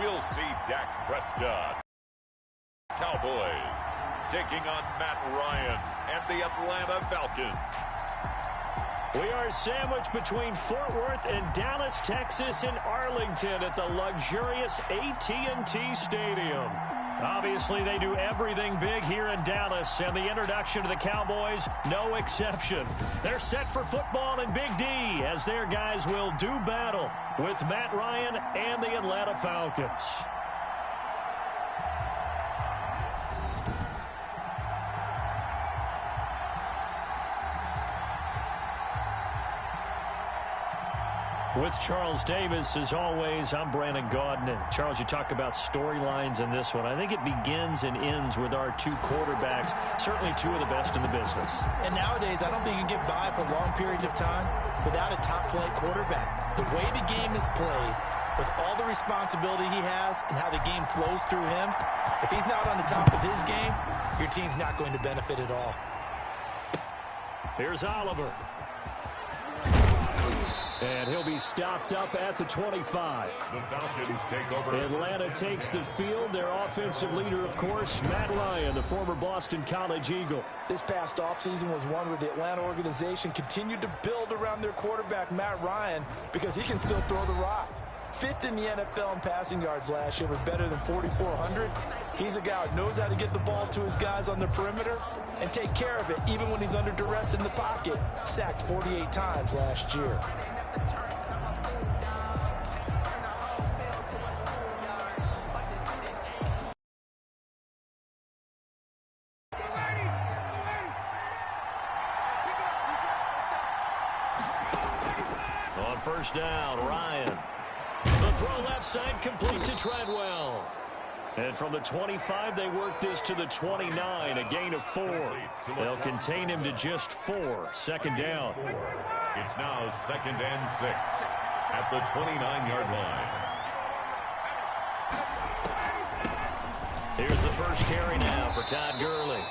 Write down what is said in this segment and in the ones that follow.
we'll see Dak Prescott. Cowboys taking on Matt Ryan and the Atlanta Falcons. We are sandwiched between Fort Worth and Dallas, Texas, and Arlington at the luxurious AT&T Stadium. Obviously, they do everything big here in Dallas, and the introduction to the Cowboys, no exception. They're set for football in Big D as their guys will do battle with Matt Ryan and the Atlanta Falcons. With Charles Davis, as always, I'm Brandon Gaudin. Charles, you talk about storylines in this one. I think it begins and ends with our two quarterbacks, certainly two of the best in the business. And nowadays, I don't think you can get by for long periods of time without a top-flight quarterback. The way the game is played, with all the responsibility he has and how the game flows through him, if he's not on the top of his game, your team's not going to benefit at all. Here's Oliver. And he'll be stopped up at the 25. The Falcons take over. Atlanta takes the field. Their offensive leader, of course, Matt Ryan, the former Boston College Eagle. This past offseason was one where the Atlanta organization continued to build around their quarterback, Matt Ryan, because he can still throw the rock. Fifth in the NFL in passing yards last year with better than 4,400. He's a guy who knows how to get the ball to his guys on the perimeter and take care of it even when he's under duress in the pocket. Sacked 48 times last year. On first down, Ryan. The throw left side complete to Treadwell. And from the 25, they work this to the 29, a gain of 4. They'll contain him to just 4. Second down. It's now 2nd and 6 at the 29-yard line. Here's the first carry now for Todd Gurley.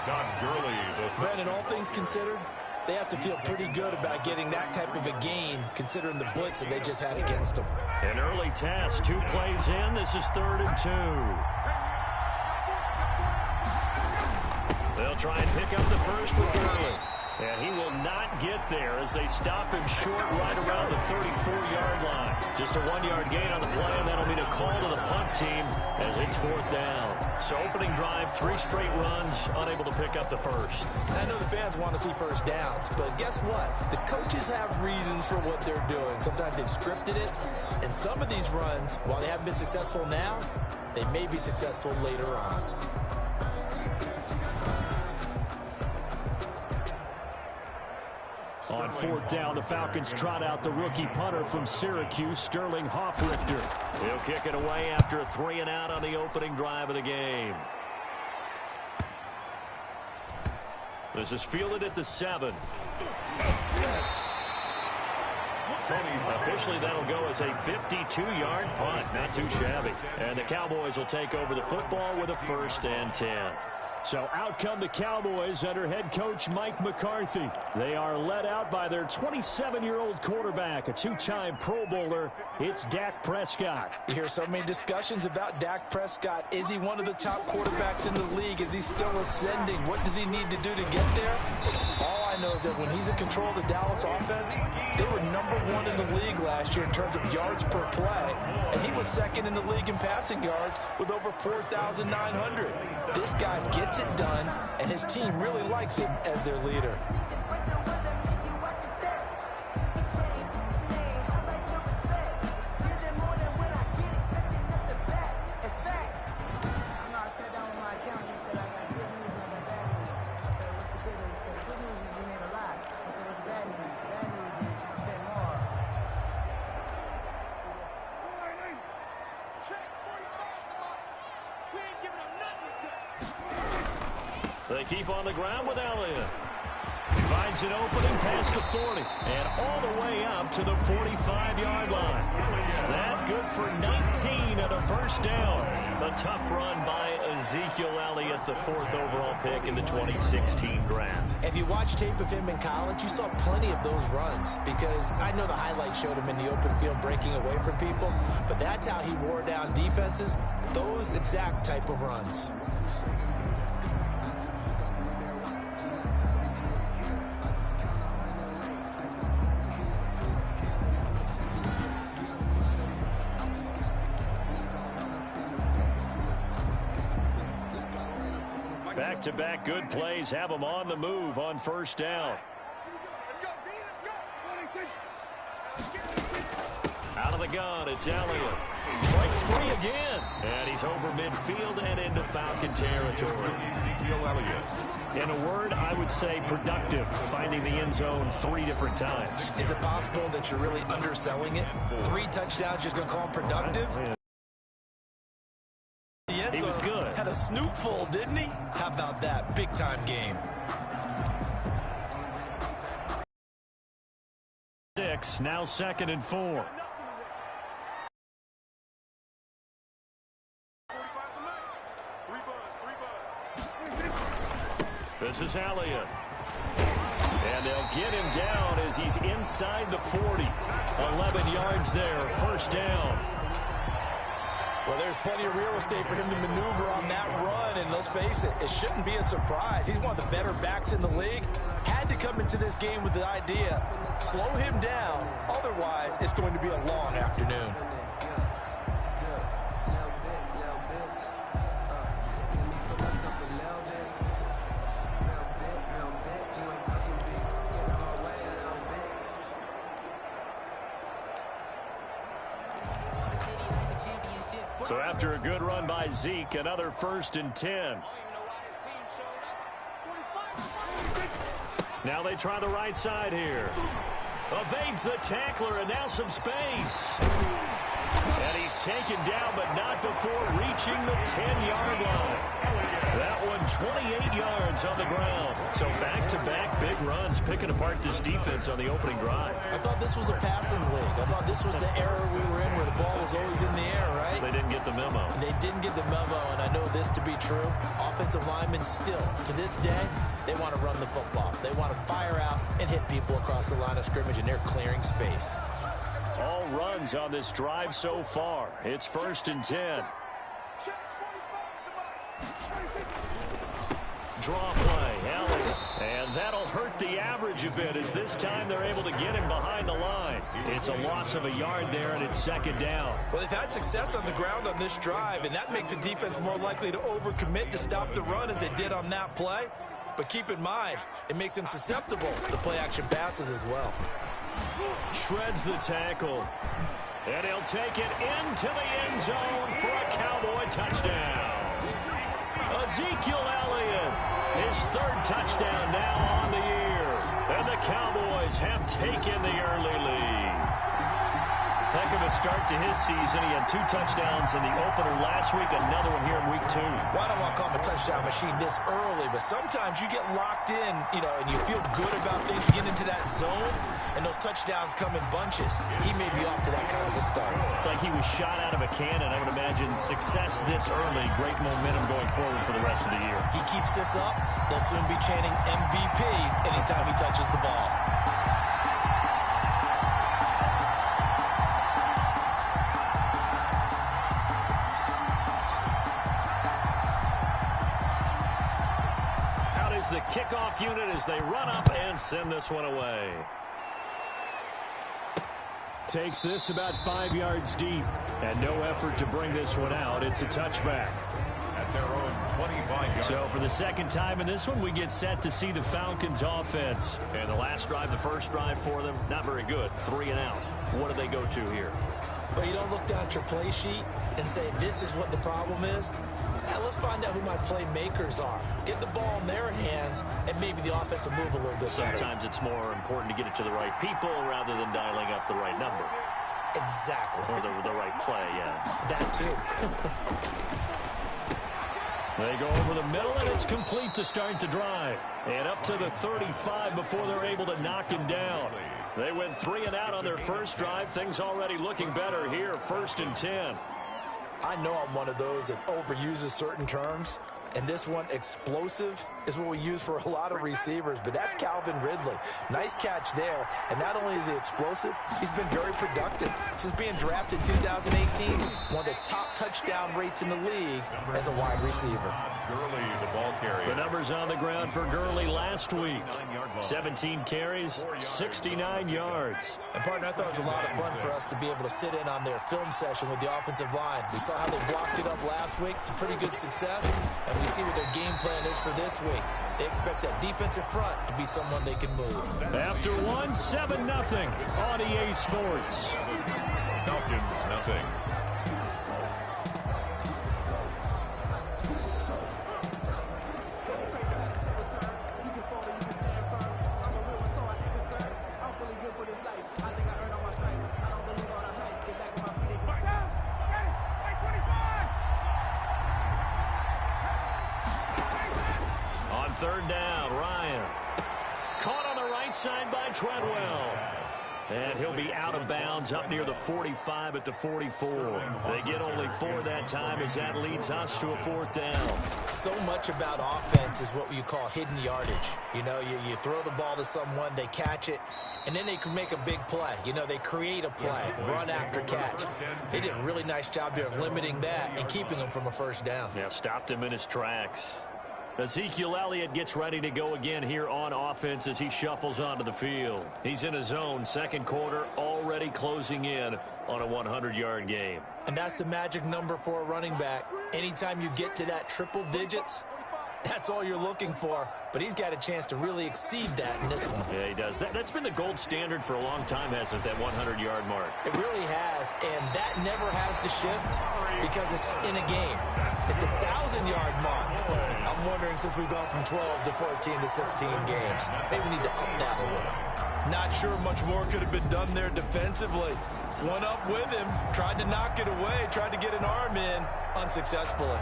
Todd Gurley. Brandon, all things considered, they have to feel pretty good about getting that type of a gain, considering the blitz that they just had against them. An early test, 2 plays in. This is 3rd and 2. They'll try and pick up the first with Gurley. And he will not get there as they stop him short right around the 34-yard line. Just a 1-yard gain on the play, and that'll mean a call to the punt team as it's 4th down. So opening drive, 3 straight runs, unable to pick up the first. I know the fans want to see first downs, but guess what? The coaches have reasons for what they're doing. Sometimes they've scripted it, and some of these runs, while they haven't been successful now, they may be successful later on. On 4th down, the Falcons trot out the rookie punter from Syracuse, Sterling Hoffrichter. He'll kick it away after a 3-and-out on the opening drive of the game. This is fielded at the 7. Officially, that'll go as a 52-yard punt. Not too shabby. And the Cowboys will take over the football with a 1st and 10. So out come the Cowboys under head coach Mike McCarthy. They are led out by their 27-year-old quarterback, a 2-time Pro Bowler. It's Dak Prescott. You hear so many discussions about Dak Prescott. Is he one of the top quarterbacks in the league? Is he still ascending? What does he need to do to get there? All I know is that when he's in control of the Dallas offense, they were #1 in the league last year in terms of yards per play, and he was 2nd in the league in passing yards with over 4,900. This guy gets it done, and his team really likes him as their leader. They keep on the ground with Elliott. finds an opening past the 40 and all the way up to the 45-yard line. That good for 19 and a first down. A tough run by Ezekiel Elliott, the 4th overall pick in the 2016 draft. If you watch tape of him in college, you saw plenty of those runs, because I know the highlight showed him in the open field breaking away from people, but that's how he wore down defenses, those exact type of runs. Back-to-back good plays have them on the move on first down. Out of the gun, it's Elliott. Breaks free again. And he's over midfield and into Falcon territory. Ezekiel Elliott. In a word, I would say productive, finding the end zone 3 different times. Is it possible that you're really underselling it? 3 touchdowns, just going to call him productive? He was good. Had a snootful, didn't he? How about that? Big-time game. 6, now 2nd and 4. This is Elliott. And they'll get him down as he's inside the 40. 11 yards there, first down. Well, there's plenty of real estate for him to maneuver on that run, and let's face it, it shouldn't be a surprise. He's one of the better backs in the league. Had to come into this game with the idea, slow him down, otherwise it's going to be a long afternoon. So after a good run by Zeke, another 1st and 10. Now they try the right side here. Evades the tackler, and now some space. And he's taken down, but not before reaching the 10-yard line. That one 28 yards on the ground. So back-to-back big runs, picking apart this defense on the opening drive. I thought this was a passing league. I thought this was the era we were in where the ball was always in the air, right? They didn't get the memo. They didn't get the memo, and I know this to be true. Offensive linemen still, to this day, they want to run the football. They want to fire out and hit people across the line of scrimmage, and they're clearing space. All runs on this drive so far. It's 1st and 10. Draw play, Elliott. And that'll hurt the average a bit, as this time they're able to get him behind the line. It's a loss of a yard there, and it's 2nd down. Well, they've had success on the ground on this drive, and that makes the defense more likely to overcommit to stop the run as they did on that play. But keep in mind, it makes them susceptible to play-action passes as well. Shreds the tackle. And he'll take it into the end zone for a Cowboy touchdown. Ezekiel Elliott, his 3rd touchdown now on the year. And the Cowboys have taken the early lead. Heck of a start to his season. He had 2 touchdowns in the opener last week, another one here in week 2. Well, I don't want to call him a touchdown machine this early, but sometimes you get locked in, and you feel good about things. You get into that zone, and those touchdowns come in bunches. He may be off to that kind of a start. It's like he was shot out of a cannon. I would imagine success this early, great momentum going forward for the rest of the year. He keeps this up, they'll soon be chanting MVP anytime he touches the ball. The kickoff unit as they run up and send this one away. Takes this about 5 yards deep, and no effort to bring this one out. It's a touchback. At their own 25-yard. So for the 2nd time in this one, we get set to see the Falcons offense. And the last drive, the first drive for them, not very good. 3 and out. What do they go to here? But you don't look down at your play sheet and say, this is what the problem is. Now let's find out who my playmakers are. Get the ball in their hands, and maybe the offense will move a little bit better. Sometimes it's more important to get it to the right people rather than dialing up the right number. Exactly. Or the right play, yeah. That too. They go over the middle, and it's complete to start the drive. And up to the 35 before they're able to knock him down. They went 3 and out on their first drive. Things already looking better here, 1st and 10. I know I'm one of those that overuses certain terms. And this one, explosive, is what we use for a lot of receivers. But that's Calvin Ridley. Nice catch there. And not only is he explosive, he's been very productive. Since being drafted in 2018, one of the top touchdown rates in the league as a wide receiver. Gurley, the ball carrier. The numbers on the ground for Gurley last week. 17 carries, 69 yards. And, partner, I thought it was a lot of fun for us to be able to sit in on their film session with the offensive line. We saw how they blocked it up last week to pretty good success. And we see what their game plan is for this week. They expect that defensive front to be someone they can move. After 1, 7-0 on EA Sports. Falcons, nothing. Third down, Ryan. Caught on the right side by Treadwell. And he'll be out of bounds up near the 45 at the 44. They get only 4 that time as that leads us to a 4th down. So much about offense is what you call hidden yardage. You know, you throw the ball to someone, they catch it, and then they can make a big play. You know, they create a play, run after catch. They did a really nice job there of limiting that and keeping him from a first down. Yeah, stopped him in his tracks. Ezekiel Elliott gets ready to go again here on offense as he shuffles onto the field. He's in his zone, second quarter, already closing in on a 100-yard game. And that's the magic number for a running back. Anytime you get to that triple digits, that's all you're looking for. But he's got a chance to really exceed that in this one. Yeah, he does. That's been the gold standard for a long time, hasn't it, that 100-yard mark? It really has, and that never has to shift because it's in a game. It's a 1,000-yard mark. I'm wondering, since we've gone from 12 to 14 to 16 games, maybe we need to up that a little. Not sure much more could have been done there defensively. One up with him, tried to knock it away, tried to get an arm in, unsuccessfully.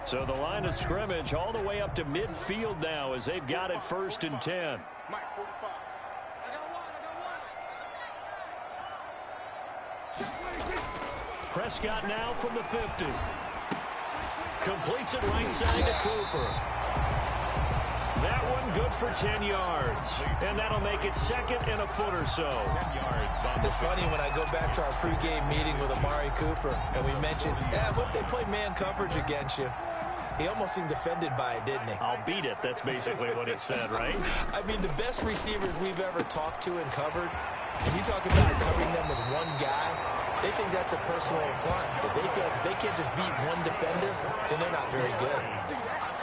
So the line of scrimmage all the way up to midfield now as they've got it 1st and 10. Prescott now from the 50. Completes it right side to Cooper. That one good for 10 yards. And that'll make it 2nd and a foot or so. 10 yards on It's funny when I go back to our pregame meeting with Amari Cooper and we mentioned, what if they play man coverage against you? He almost seemed offended by it, didn't he? I'll beat it. That's basically what it said, right? I mean, the best receivers we've ever talked to and covered, when you talk about covering them with one guy, they think that's a personal affront. If they feel like if they can't just beat one defender, then they're not very good.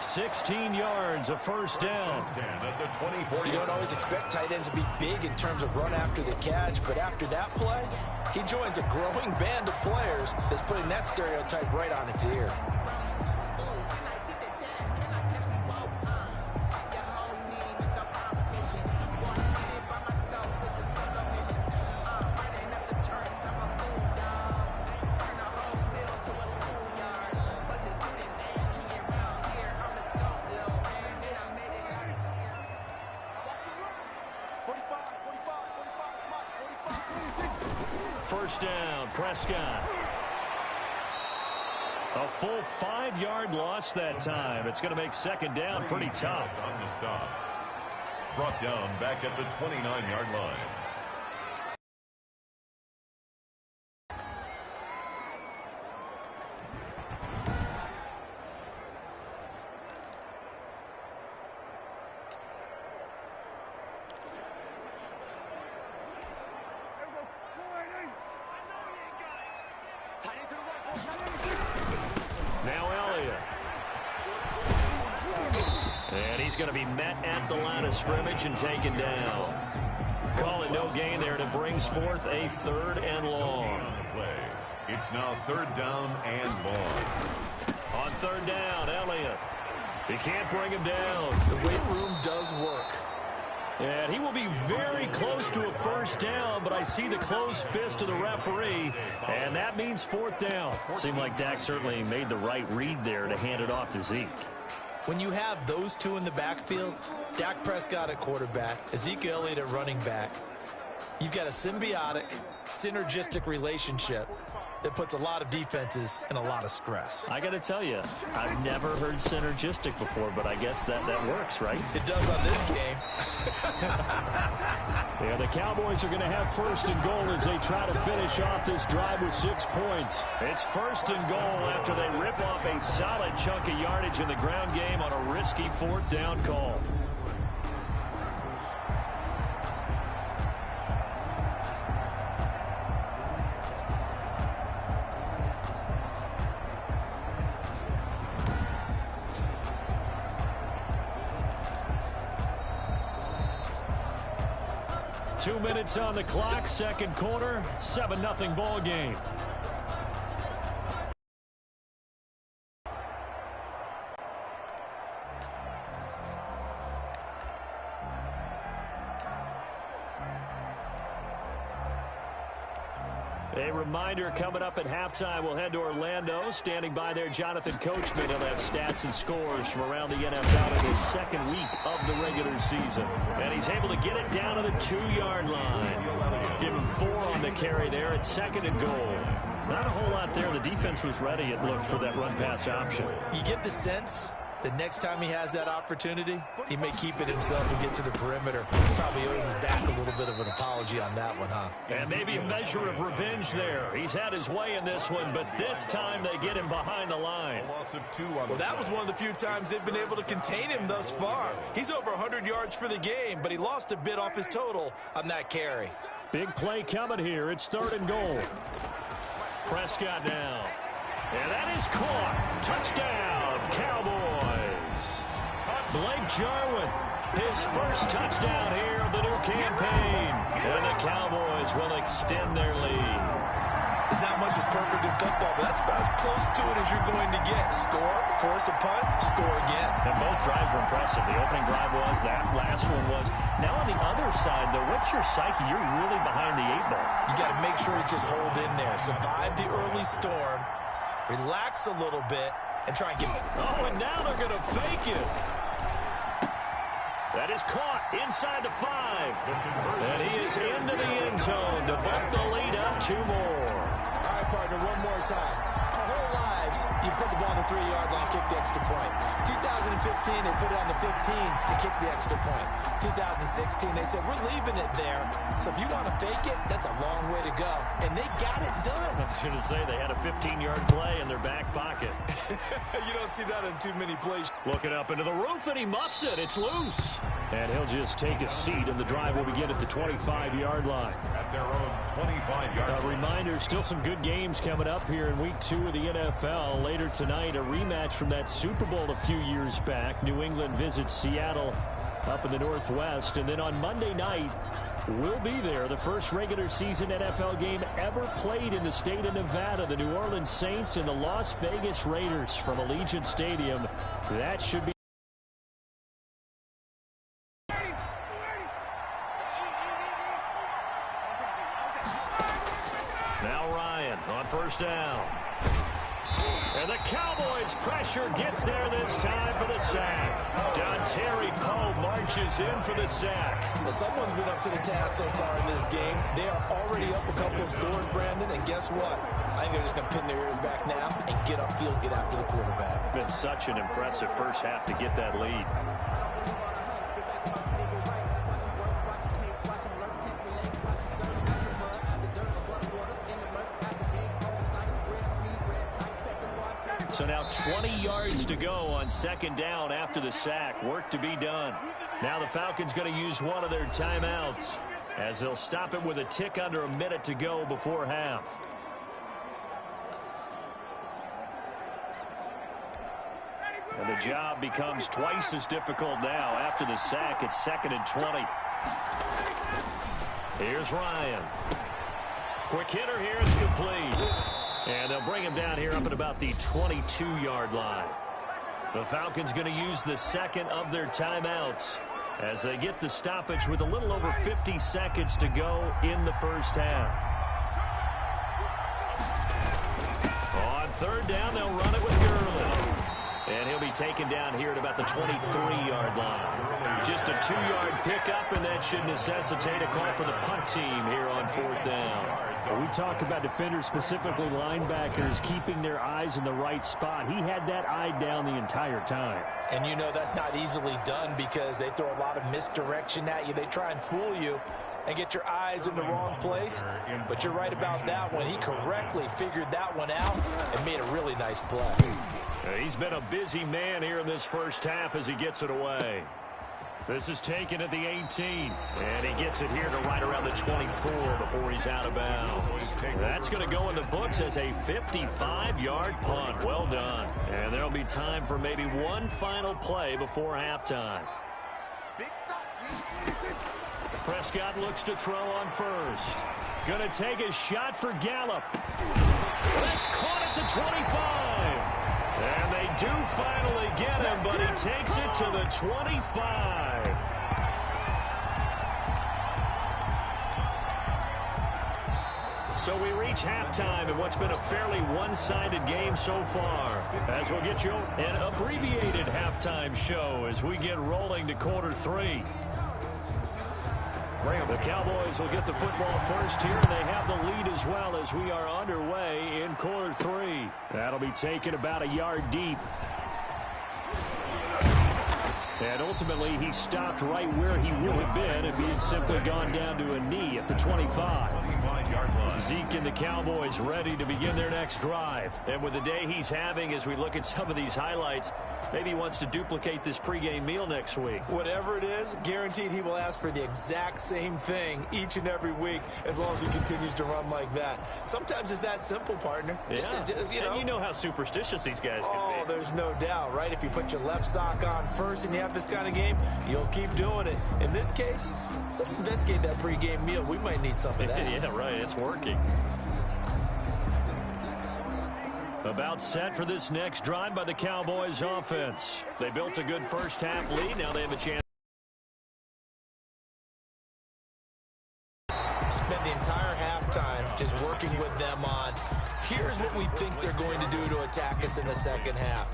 16 yards, a 1st down. You don't always expect tight ends to be big in terms of run after the catch, but after that play, he joins a growing band of players that's putting that stereotype right on its ear. First down, Prescott. A full 5-yard loss that time. It's going to make 2nd down pretty tough. On the stop. Brought down back at the 29-yard line. Now Elliott. And he's going to be met at the line of scrimmage and taken down. Call it no gain there, and it brings forth a 3rd and long. It's now 3rd down and long. On 3rd down, Elliott. He can't bring him down. The weight room does work. And he will be very close to a first down, but I see the closed fist of the referee, and that means fourth down. Seemed like Dak certainly made the right read there to hand it off to Zeke. When you have those two in the backfield, Dak Prescott at quarterback, Ezekiel Elliott at running back, you've got a symbiotic, synergistic relationship that puts a lot of defenses in a lot of stress. I got to tell you, I've never heard synergistic before, but I guess that works, right? It does on this game. Yeah, the Cowboys are going to have first and goal as they try to finish off this drive with 6 points. It's first and goal after they rip off a solid chunk of yardage in the ground game on a risky fourth down call. Two minutes on the clock, second quarter, 7-0 ball game. A reminder coming up at halftime, we'll head to Orlando. Standing by there, Jonathan Coachman. He'll have stats and scores from around the NFL in his second week of the regular season. And he's able to get it down to the 2-yard line. Give him 4 on the carry there at second and goal. Not a whole lot there. The defense was ready, it looked, for that run-pass option. You get the sense that next time he has that opportunity, he may keep it himself and get to the perimeter. Probably owes his back a little bit of an apology on that one, huh? And maybe a measure of revenge there. He's had his way in this one, but this time they get him behind the line. Well, that was one of the few times they've been able to contain him thus far. He's over 100 yards for the game, but he lost a bit off his total on that carry. Big play coming here. It's third and goal. Prescott now. And that is caught. Touchdown, Cowboys. Blake Jarwin, his first touchdown here of the new campaign. And the Cowboys will extend their lead. There's not much that's perfect in football, but that's about as close to it as you're going to get. Score, force a punt, score again. And both drives were impressive. The opening drive was, that last one was. Now on the other side, though, what's your psyche? You're really behind the 8 ball. You got to make sure to just hold in there. Survive the early storm. Relax a little bit and try and get... Oh, and now they're going to fake it. That is caught inside the 5. And he is into the end zone to bump the lead up 2 more. All right, partner, one more time. Our whole lives, you put the ball on the 3-yard line, kick the extra point. 2015, they put it on the 15 to kick the extra point. 2016, they said, we're leaving it there. So if you want to fake it, that's a long way to go. And they got it done. I was going to say they had a 15-yard play in their back pocket. You don't see that in too many plays. Looking up into the roof, and he muffs it. It's loose. And he'll just take a seat, and the drive will begin at the 25-yard line. At their own 25-yard line. A reminder, still some good games coming up here in Week 2 of the NFL. Later tonight, a rematch from that Super Bowl a few years back. New England visits Seattle up in the Northwest. And then on Monday night, we'll be there. The first regular season NFL game ever played in the state of Nevada. The New Orleans Saints and the Las Vegas Raiders from Allegiant Stadium. That should be. Now Ryan on first down. And the Cowboys pressure gets there this time for the sack. Dontari Poe marches in for the sack. Well, someone's been up to the task so far in this game. They are already up a couple of scores, Brandon, and guess what? I think they're just going to pin their ears back now and get upfield, get after the quarterback. Been such an impressive first half to get that lead. So now 20 yards to go on second down after the sack. Work to be done. Now the Falcons going to use one of their timeouts as they'll stop it with a tick under a minute to go before half. And the job becomes twice as difficult now. After the sack, it's 2nd and 20. Here's Ryan. Quick hitter here. It's complete. And they'll bring him down here up at about the 22-yard line. The Falcons going to use the second of their timeouts as they get the stoppage with a little over 50 seconds to go in the first half. On third down, they'll run it with Grrenic. And he'll be taken down here at about the 23-yard line. Just a 2-yard pickup, and that should necessitate a call for the punt team here on fourth down. Well, we talk about defenders, specifically linebackers, keeping their eyes in the right spot. He had that eye down the entire time. And you know that's not easily done because they throw a lot of misdirection at you. They try and fool you and get your eyes in the wrong place. But you're right about that one. He correctly figured that one out and made a really nice play. He's been a busy man here in this first half as he gets it away. This is taken at the 18. And he gets it here to right around the 24 before he's out of bounds. That's going to go in the books as a 55-yard punt. Well done. And there'll be time for maybe one final play before halftime. Prescott looks to throw on first. Going to take a shot for Gallup. That's caught at the 25. And they do finally get him, but he takes it to the 25. So we reach halftime in what's been a fairly one-sided game so far. As we'll get you an abbreviated halftime show as we get rolling to quarter three. The Cowboys will get the football first here, and they have the lead as well as we are underway in quarter three. That'll be taken about a yard deep. And ultimately, he stopped right where he would have been if he had simply gone down to a knee at the 25. Zeke and the Cowboys ready to begin their next drive. And with the day he's having, as we look at some of these highlights, maybe he wants to duplicate this pregame meal next week. Whatever it is, guaranteed he will ask for the exact same thing each and every week as long as he continues to run like that. Sometimes it's that simple, partner. Yeah. And you know how superstitious these guys can be. Oh, there's no doubt, right? If you put your left sock on first and you have this kind of game, you'll keep doing it. In this case, let's investigate that pregame meal. We might need some of that. Yeah, right. It's working. About set for this next drive by the Cowboys offense. They built a good first half lead. Now they have a chance. Spent the entire halftime just working with them on here's what we think they're going to do to attack us in the second half.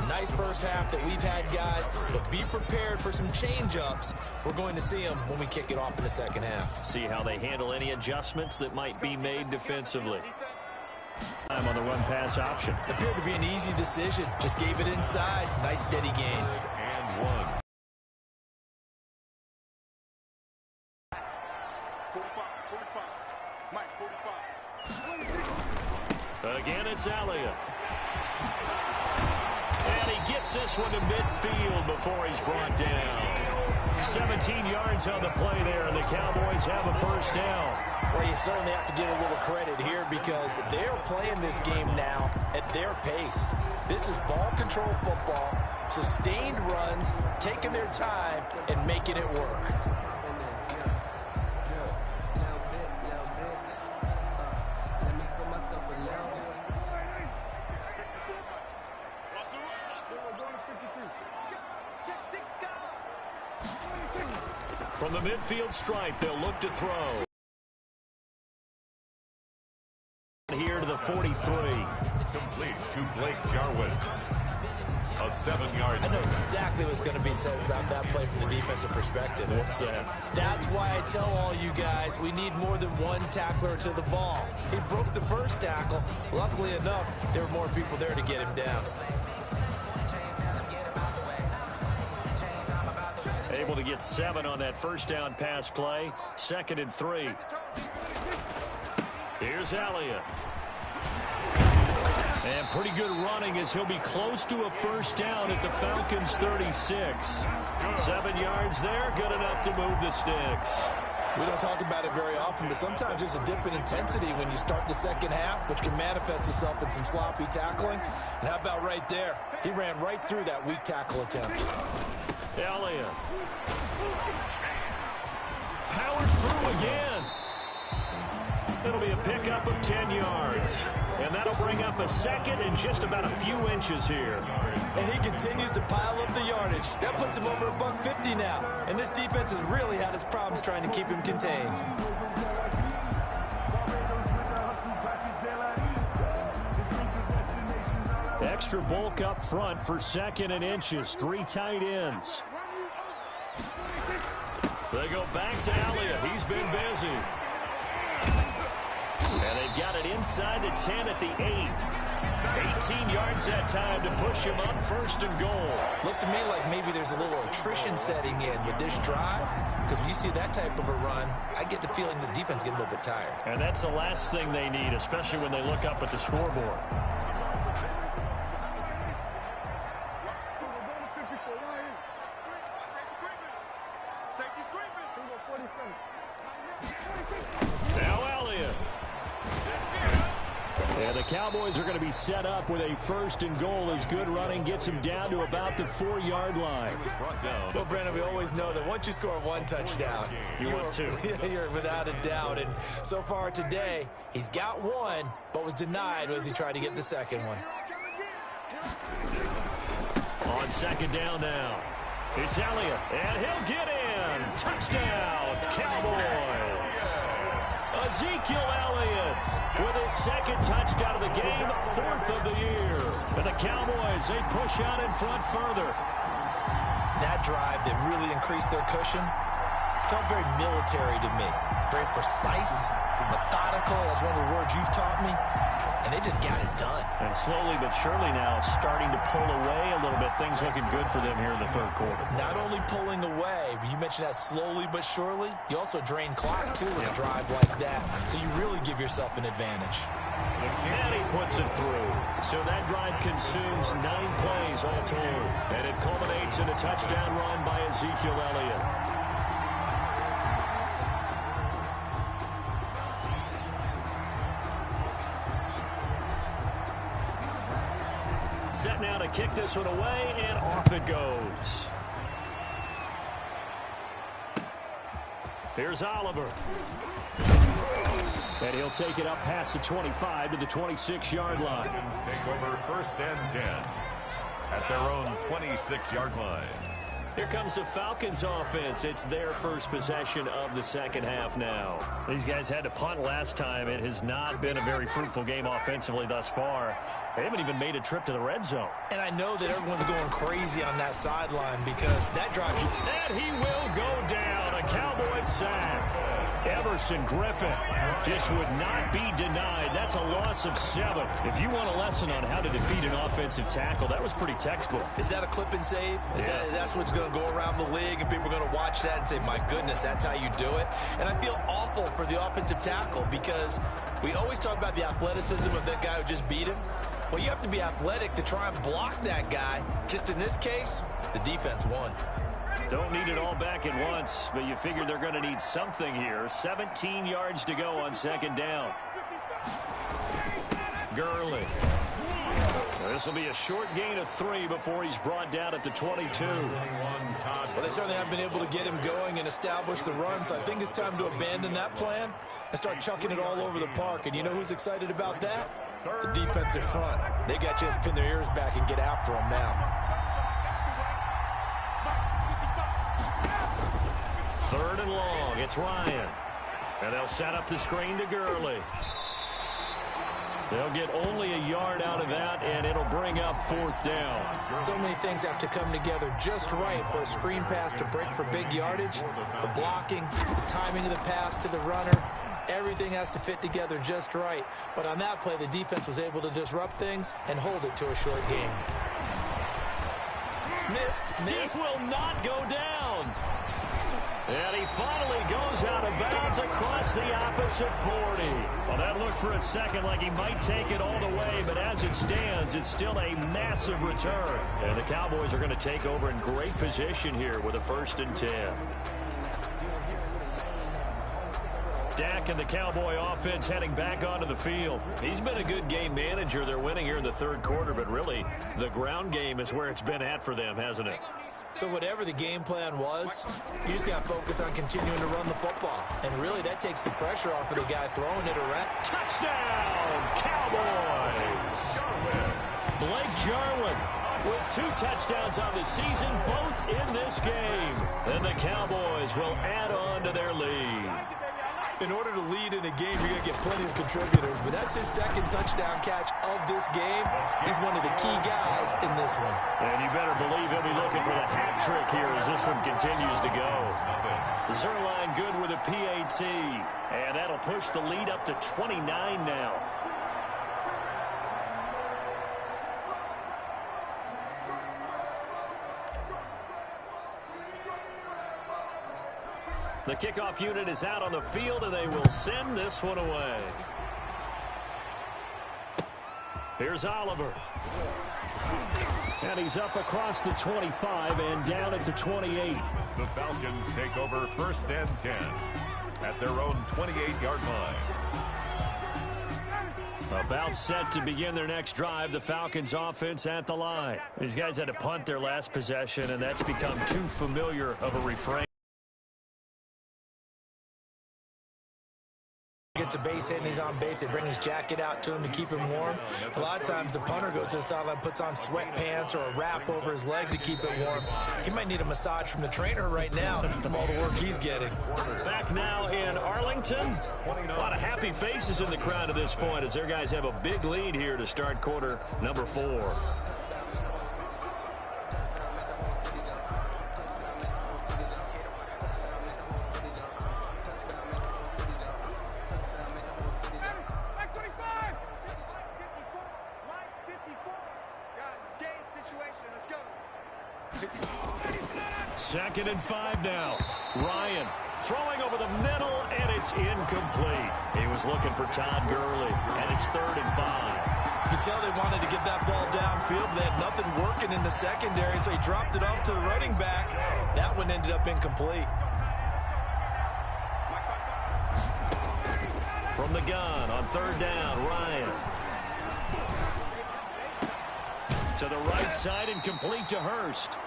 Nice first half that we've had, guys, but be prepared for some change-ups. We're going to see them when we kick it off in the second half. See how they handle any adjustments that might be made defensively. Time on the run-pass option. Appeared to be an easy decision. Just gave it inside. Nice, steady gain. And one. Again, it's Elliott. And he gets this one to midfield before he's brought down. 17 yards on the play there, and the Cowboys have a first down. Well, you certainly have to give a little credit here because they're playing this game now at their pace. This is ball control football, sustained runs, taking their time, and making it work. From the midfield stripe, they'll look to throw. Here to the 43. Complete to Blake Jarwin. A 7-yard. I know exactly what's going to be said about that play from the defensive perspective. What's that? That's why I tell all you guys we need more than one tackler to the ball. He broke the first tackle. Luckily enough, there were more people there to get him down. Able to get 7 on that first down pass play. 2nd and 3. Here's Elliott. And pretty good running as he'll be close to a first down at the Falcons' 36. 7 yards there, good enough to move the sticks. We don't talk about it very often, but sometimes there's a dip in intensity when you start the second half, which can manifest itself in some sloppy tackling. And how about right there? He ran right through that weak tackle attempt. Elliott powers through again. It'll be a pickup of 10 yards. And that'll bring up a second and just about a few inches here. And he continues to pile up the yardage. That puts him over $150 now. And this defense has really had its problems trying to keep him contained. Extra bulk up front for second and inches. 3 tight ends. They go back to Elliott. He's been busy. And they've got it inside the 10 at the 8. 18 yards that time to push him up 1st and goal. Looks to me like maybe there's a little attrition setting in with this drive. Because when you see that type of a run, I get the feeling the defense getting a little bit tired. And that's the last thing they need, especially when they look up at the scoreboard. And the Cowboys are going to be set up with a 1st and goal as good running gets them down to about the 4-yard line. Well, Brandon, we always know that once you score 1 touchdown, you want 2. You're without a doubt. And so far today, he's got 1, but was denied as he tried to get the second one. On 2nd down now, it's Elliott, and he'll get in. Touchdown, Cowboys. Ezekiel Elliott with his 2nd touchdown of the game, 4th of the year. And the Cowboys, they push out in front further. That drive that really increased their cushion felt very military to me. Very precise, methodical, that's one of the words you've taught me. And they just got it done. And slowly but surely now starting to pull away a little bit. Things looking good for them here in the 3rd quarter. Not only pulling away, but you mentioned that slowly but surely. You also drain clock, too, with a drive like that. So you really give yourself an advantage. And he puts it through. So that drive consumes 9 plays all told. And it culminates in a touchdown run by Ezekiel Elliott. Set now to kick this one away, and off it goes. Here's Oliver. And he'll take it up past the 25 to the 26-yard line. Take over 1st and 10 at their own 26-yard line. Here comes the Falcons offense. It's their 1st possession of the 2nd half now. These guys had to punt last time. It has not been a very fruitful game offensively thus far. They haven't even made a trip to the red zone. And I know that everyone's going crazy on that sideline because that drive... And he will go down. A Cowboys sack. Everson Griffin just would not be denied. That's a loss of 7. If you want a lesson on how to defeat an offensive tackle, that was pretty textbook. Is that a clip and save? Yes. That's what's going to go around the league, and people are going to watch that and say, my goodness, that's how you do it? And I feel awful for the offensive tackle because we always talk about the athleticism of that guy who just beat him. Well, you have to be athletic to try and block that guy. Just in this case, the defense won. Don't need it all back at once, but you figure they're going to need something here. 17 yards to go on 2nd down. Gurley. This will be a short gain of 3 before he's brought down at the 22. Well, they certainly haven't been able to get him going and establish the run, so I think it's time to abandon that plan and start chucking it all over the park. And you know who's excited about that? The defensive front. They got a chance to pin their ears back and get after him now. 3rd and long. It's Ryan. And they'll set up the screen to Gurley. They'll get only a yard out of that, and it'll bring up 4th down. So many things have to come together just right for a screen pass to break for big yardage. The blocking, the timing of the pass to the runner, everything has to fit together just right. But on that play, the defense was able to disrupt things and hold it to a short game. Missed. It will not go down. And he finally goes out of bounds across the opposite 40. Well, that looked for a second like he might take it all the way, but as it stands, it's still a massive return. And the Cowboys are going to take over in great position here with a 1st and 10. Dak and the Cowboy offense heading back onto the field. He's been a good game manager. They're winning here in the 3rd quarter, but really the ground game is where it's been at for them, hasn't it? So whatever the game plan was, you just got to focus on continuing to run the football. And really, that takes the pressure off of the guy throwing it around. Touchdown, Cowboys! Blake Jarwin with 2 touchdowns on the season, both in this game. And the Cowboys will add on to their lead. In order to lead in a game, you're going to get plenty of contributors, but that's his second touchdown catch of this game. He's one of the key guys in this one. And you better believe he'll be looking for the hat trick here as this one continues to go. Zerline good with a PAT, and that'll push the lead up to 29 now. The kickoff unit is out on the field, and they will send this one away. Here's Oliver. And he's up across the 25 and down at the 28. The Falcons take over 1st and 10 at their own 28-yard line. About set to begin their next drive, the Falcons offense at the line. These guys had to punt their last possession, and that's become too familiar of a refrain. Gets a base hit and he's on base. They bring his jacket out to him to keep him warm. A lot of times the punter goes to the sideline, puts on sweatpants or a wrap over his leg to keep it warm. He might need a massage from the trainer right now from all the work he's getting. Back now in Arlington. A lot of happy faces in the crowd at this point as their guys have a big lead here to start quarter number 4. Second and 5 now. Ryan throwing over the middle, and it's incomplete. He was looking for Todd Gurley, and it's 3rd and 5. You can tell they wanted to get that ball downfield. They had nothing working in the secondary, so he dropped it off to the running back. That one ended up incomplete. From the gun on 3rd down, Ryan. To the right side and complete to Hurst.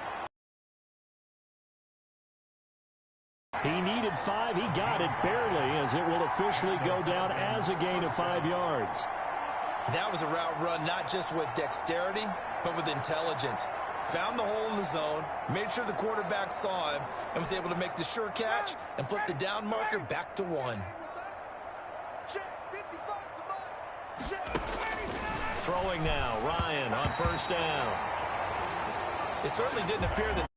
He needed 5. He got it barely, as it will officially go down as a gain of 5 yards. That was a route run not just with dexterity, but with intelligence. Found the hole in the zone, made sure the quarterback saw him, and was able to make the sure catch and flip the down marker back to 1. Throwing now, Ryan on 1st down. It certainly didn't appear that